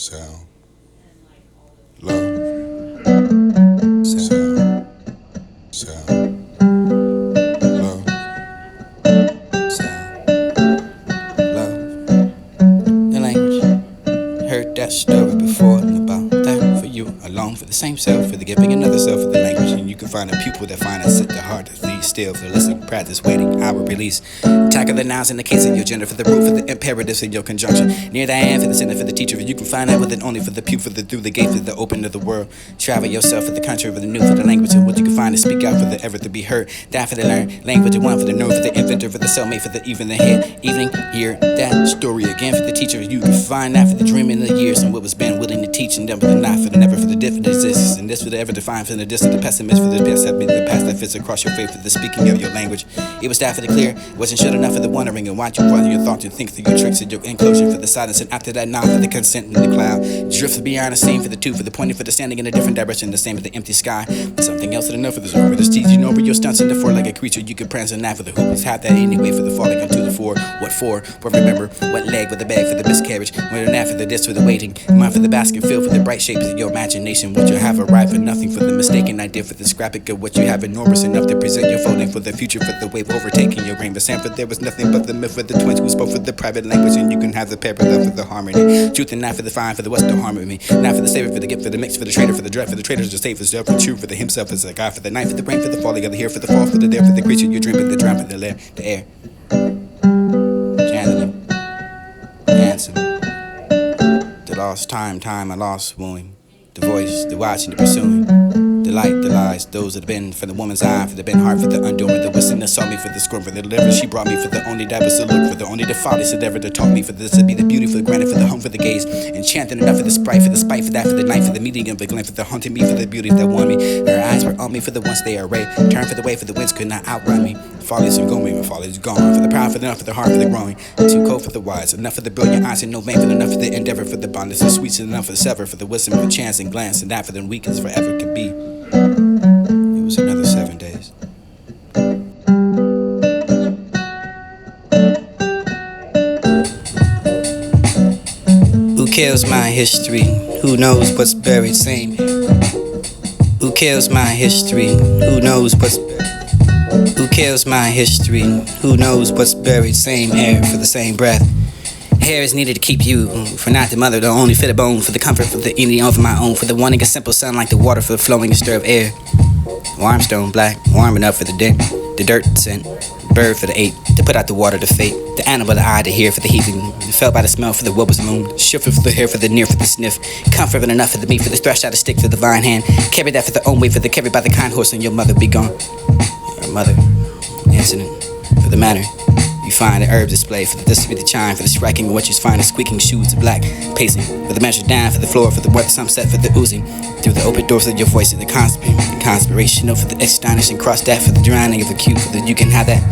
sound, love, sound, sound, love, Sound, love, the language. Heard that story before and about that for you alone for the same self, for the giving another self for the language. And you can find the pupil that find us at the heart that lead still for the listening, practice, waiting, hour release. Tackle the nouns in the case of your gender, for the root, for the imperatives in your conjunction. Near the and for the center, for the teacher, you can find out with it only for the pew, for the through the gate, for the open of the world. Travel yourself for the country, for the new, for the language, and what you can find to speak out for the ever to be heard. Down for the learn, language, the one for the nerve, for the inventor, for the cellmate, for the even the head. Evening, hear that story again for the teacher. You can find out for the dream in the years and what was been willing to teach, and then for the not, for the never, for the different exists. And this for the ever defined, for the distant, the pessimist, for the past that the past that fits across your faith, for the speaking of your language. It was that for the clear, wasn't short enough for the wondering, and watch you run your thoughts and think through your tricks and your enclosure for the silence. And after that, now for the consent in the cloud. Drift beyond the same for the two, for the pointing, for the standing in a different direction, the same for the empty sky. Something else enough for the zone, for the teeth, you know, where your stunts in the four-legged creature. You can prance and that for the hoop, have that anyway for the falling into the four. What for? But remember, what leg with the bag for the miscarriage, what an for the this for the waiting, mind for the basket filled for the bright shapes of your imagination. What you have arrived for nothing, for the mistaken idea, for the scrapbook of what you have enormous enough to present your folding for the future, for the wave overtaking your brain. The sand for there was nothing but the myth for the twins who spoke for the private language, and you can have the parallel for the harmony. Truth and not for the fine, for the what's the harm with me. Not for the savior, for the gift, for the mix, for the trader, for the dread, for the traders to save for self, for true, for the himself as a God, for the night, for the brain, for the falling of the here, for the fall, for the there, for the creature you dream, for the drown, for the lair, the air. Channeling, handsome. The lost time, I lost wooing. The voice, the watching, the pursuing. The light, the lies, those that have been for the woman's eye, for the bent heart, for the undoing, the wisdom that saw me, for the scorn, for the deliverance she brought me, for the only that was to look, for the only the folly that ever to taught me, for this to be the beauty, for the granted, for the home, for the gaze, enchanted enough for the sprite, for the spite, for that, for the night, for the meeting of the glen, for the haunting me, for the beauty that won me. Her eyes were on me for the once they are ray, turn for the way, for the winds could not outrun me. Follies are going, my follies gone, for the proud, for the enough, for the heart, for the growing, too cold for the wise, enough for the brilliant eyes, and no vain, for enough for the endeavor, for the bondage, the sweets, enough for the sever, for the wisdom, for chance and glance, and that for the weak as forever could be. It was another 7 days. Who kills my history? Who knows what's buried? Same here. Who kills my history? Who knows what's buried? Who kills my history? Who knows what's buried? Same air for the same breath. Hair is needed to keep you, for not the mother, the only fit a bone, for the comfort, for the eating of my own, for the wanting a simple sun like the water, for the flowing and stir of air. Warm stone, black, warm enough for the dent, the dirt scent, bird for the ape, to put out the water to fate, the animal, the eye, to hear for the heaving, felt by the smell for the what was moon, shifted for the hair, for the near, for the sniff, comfort enough for the meat, for the thresh out the stick, for the vine hand, carry that for the own way, for the carried by the kind horse, and your mother be gone. Your mother, incident, for the matter. You find the herbs display, for the this to be the chime, for the striking of what you find, the squeaking shoes, the black pacing, for the measure down, for the floor, for the web sunset, for the oozing through the open doors of your voice, and the conspirational, for the astonishing cross that, for the drowning of the cue, for the you can have that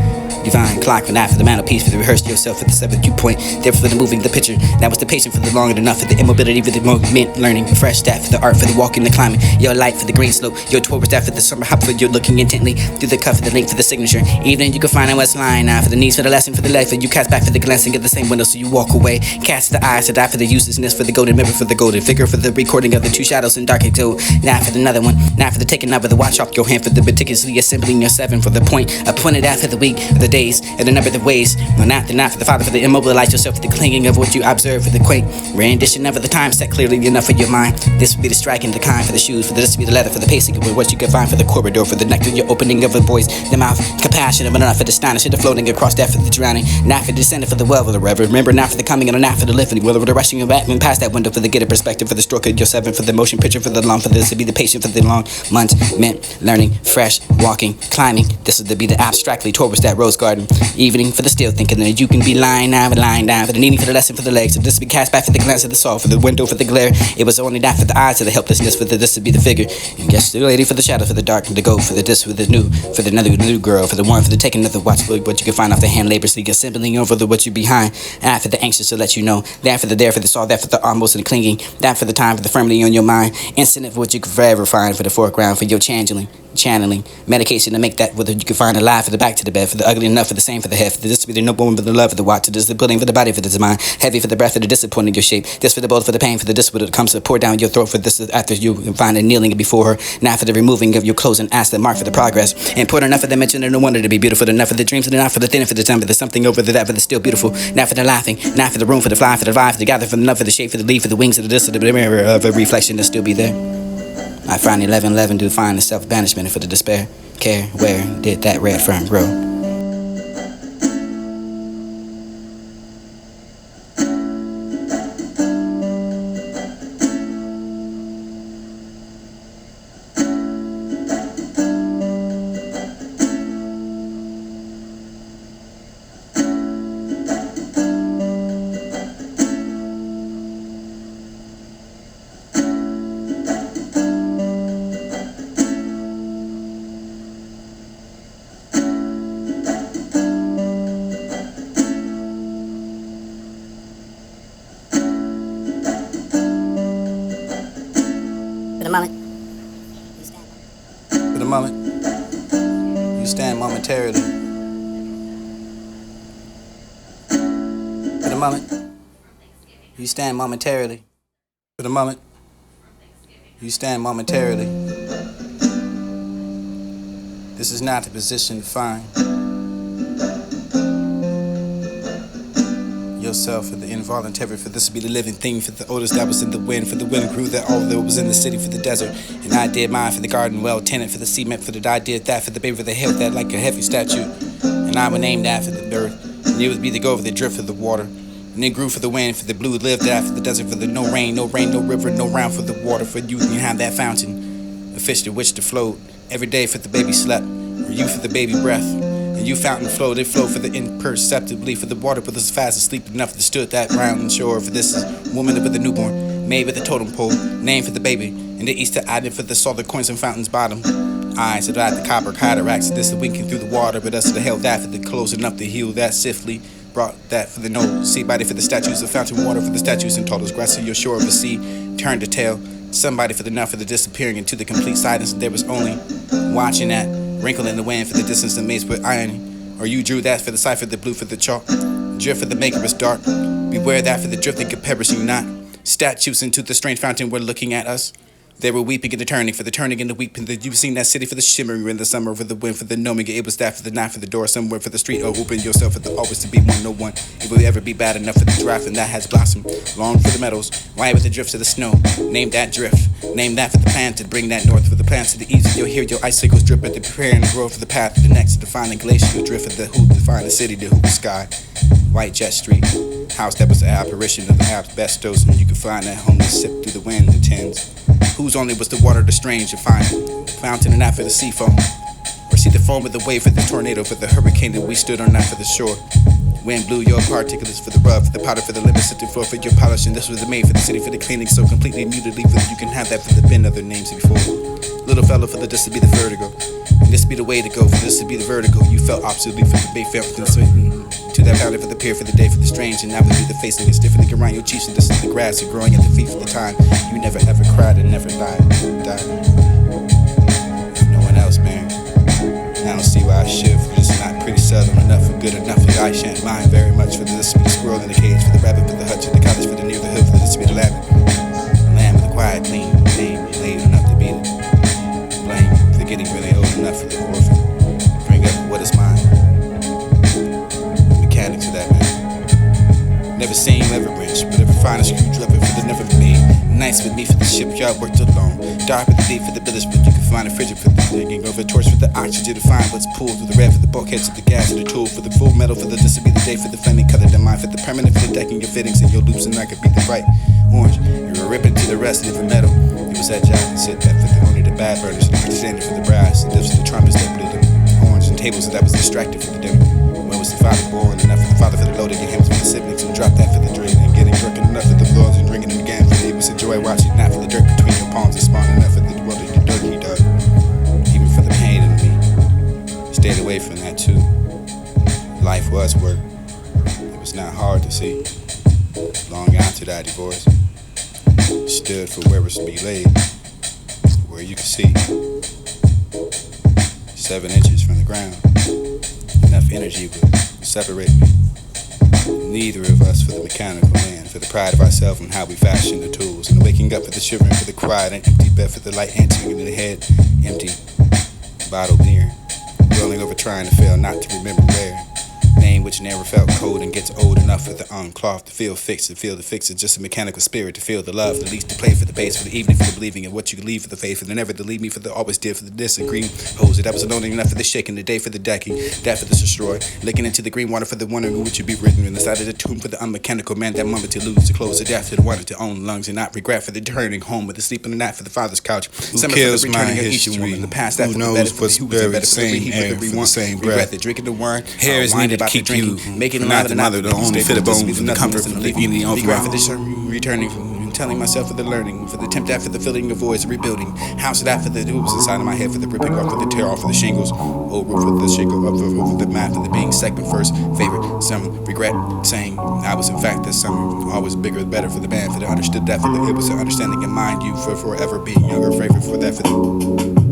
divine clock, for that, for the mantelpiece, for the rehearsed yourself, for the seventh viewpoint, there for the moving, the picture, that was the patient, for the long enough, for the immobility, for the moment, learning, the fresh that, for the art, for the walking, the climbing, your light, for the green slope, your towards that, for the summer hop, for your looking intently through the cuff, for the link, for the signature, evening you can find out what's lying now, for the needs, for the lesson, for the life, for you cast back for the glancing at the same window, so you walk away, cast the eyes to die for the uselessness, for the golden mirror, for the golden figure, for the recording of the two shadows in dark exo, now for another one, now for the taking up of the watch off your hand, for the meticulously assembling your seven, for the point appointed out for the week, for the days, and the number of ways, no, not for the father, for the immobilize yourself, for the clinging of what you observe, for the quaint rendition of the time set clearly enough for your mind. This would be the striking, the kind for the shoes, for this to be the leather, for the pacing of what you can find, for the corridor, for the nectar, your opening of the voice, the mouth, compassion of enough for the astonishing, the floating across that for the drowning, not for the descendant, for the well, for the reverend, remember not for the coming and not for the living, will for the rushing of back and past that window, for the get a perspective, for the stroke of your seven, for the motion picture, for the long, for this to be the patient, for the long months, meant learning, fresh, walking, climbing, this is to be the abstractly towards that rose garden, evening for the still thinking that you can be lying down, for the needing, for the lesson, for the legs, so this to be cast back for the glance of the soul, for the window, for the glare, it was only that for the eyes of the helplessness, for the this to be the figure, and guess the lady for the shadow, for the dark, and the goat, for the this, for the new, for the another new girl, for the one, for the taking of the watch, for what you can find off the hand labor, so you get simply over the what you behind, and for the anxious to let you know, that for the there, for the saw, that for the almost and clinging, that for the time, for the firmly on your mind, instant of what you can forever find, for the foreground, for your changeling, channeling medication to make that whether you can find a lie for the back to the bed, for the ugly enough, for the same for the head, for the distributed no woman for the love for the watch, this is the pudding for the body, for the mind, heavy for the breath, for the disappointing your shape, this for the bold, for the pain, for the discipline that comes to pour down your throat, for this after you find a kneeling before her, now for the removing of your clothes and ask the mark for the progress, important enough for the mention and no wonder to be beautiful, enough for the dreams and enough for the thin and for the time, but there's something over the that for the still beautiful, now for the laughing, now for the room, for the fly, for the vibe, for the gather, for the love, for the shape, for the leaf, for the wings, for the distance, the mirror of a reflection to still be there. I find 11:11 to find the self-banishment and for the despair. Care, where did that red fern grow? For the moment, you stand momentarily. For the moment, you stand momentarily. For the moment, you stand momentarily. This is not the position to find yourself for the involuntary, for this to be the living thing, for the odors that was in the wind, for the wind grew that all that was in the city, for the desert, and I did mine for the garden well tenant, for the cement, for the I did that, for the baby, for the held that like a heavy statue, and I would name that for the earth, and it would be the go for the drift of the water, and it grew for the wind, for the blue lived that, for the desert, for the no rain, no river, no round for the water, for you can have that fountain, a fish to which to float, every day for the baby slept, or you for the baby breath. And you fountain flowed, it flowed for the imperceptibly, for the water with us fast asleep enough to stood that round shore. For this is woman with the newborn, made with a totem pole, name for the baby, and the Easter island for the saw the coins and fountains bottom. Eyes that the copper cataracts, this is winking through the water, but us to held that for the closing up the heel that swiftly brought that for the nose. Sea body for the statues of fountain water for the statues and totals grass of your shore of the sea, turned to tail. Somebody for the now for the disappearing into the complete silence, and there was only watching that. Wrinkle in the wind for the distance and maze with irony. Or you drew that for the cipher, the blue for the chalk. Drift for the maker is dark. Beware that for the drifting could perish you not. Statues into the strange fountain were looking at us. They were weeping and the turning, for the turning and the weeping. You've seen that city for the shimmering in the summer, for the wind, for the knowing. It was that for the night, for the door somewhere, for the street. Oh, open yourself for the always to be one, no one. It will ever be bad enough for the draft, and that has blossomed. Long for the meadows, wide with the drifts of the snow. Name that drift. Name that for the plan to bring that north, for the plants to the east. You'll hear your icicles drip at the prayer and the growth of the path. The next to define the glacial drift of the who define the city, the who sky. White jet street, house that was the apparition of the asbestos, and you could find that homeless sip through the wind, the tins. Whose only was the water the strange to find, fountain and not for the sea foam, or see the foam of the wave for the tornado, for the hurricane that we stood on, not for the shore. Wind blew your particulates for the rub, for the powder, for the limit, sifted floor for your polish, and this was the made for the city, for the cleaning, so completely mutedly, for you can have that for the bin other names before. Little fellow for the this to be the vertigo, and this be the way to go, for this to be the vertigo. You felt obsolete for the bay, felt to that powder for the pier, for the day, for the strange, and that would be the facing. It's different than around your cheeks, and this is the grass, and growing at the feet for the time. You never ever cried and never died. No one else, man. I don't see why I should, for this is not pretty southern enough for good enough. For I shan't mind very much for this to be the squirrel in the cage, for the rabbit, for the hutch, for the cottage, for the near the hood, for this to be the lamb. Lamb with a quiet, clean name, laid enough to be the blame, for getting really old enough for the orphan. Bring up what is mine. Mechanics of that, man. Never seen you ever wrench, but ever find a screwdriver for the never made. Nights with me for the shipyard, worked alone. Dark with the deep for the village, but you can find a frigid for the digging over a torch for the oxygen to find what's pulled through the red for the bulkheads of the gas of the tool for the full metal for the this will be the day for the flaming color the mind for the permanent for the decking your fittings and your loops and I could be the bright orange. You were ripping to the rest of the metal. It was that job and sit that for the only the bad burners, the standard for the brass, the dips for the trumpets that blew the horns and tables that was distracted for the dinner. Where was the father born? Enough for the father for the loading your hands for the siblings who dropped that for the drink and getting drunk enough for the floors and drinking them again for the it was a joy watching not for the dirt between your palms and spawn enough for the world of your dirt he dug. Even for the pain in me. Stayed away from that too. Life was work. It was not hard to see. Long after that divorce, stood for where it was to be laid, where you could see. 7 inches from the ground. Enough energy would separate neither of us for the mechanical man, for the pride of ourselves and how we fashion the tools, and the waking up for the shivering, for the quiet and empty bed, for the light entering in the head, empty bottled beer, rolling over trying to fail not to remember where. Name which never felt cold and gets old enough for the uncloth to feel fixed, to feel the fix. It's just a mechanical spirit to feel the love, the least to play for the base, for the evening, for the believing, and what you leave for the faith, for the never to leave me, for the always did, for the disagree. Hose it, I was alone enough for the shaking, the day for the decking, that for the destroy, licking into the green water for the wondering what should be written in the side of the tomb for the unmechanical man, that moment to lose, to close, to death, to the water, to own lungs, and not regret for the turning home with the sleep in the night for the father's couch. Who kills my history? The past, that Who for knows the what's buried? Same air for the same breath. The drinking the wine, Hair is needed to keep you. making Not the mother, the only fit of bone for the comfort for the evening of for this returning from telling myself for the learning, for the attempt at for the filling of voids, rebuilding house that for the hoops inside of my head, for the ripping off, for the tear off, for the shingles over, for the shingle up, for the math, for the being second first favorite. Some regret saying I was in fact the summer, always bigger, better for the band, for the understood that, for the it was an understanding in mind you for forever being younger, favorite for that, for the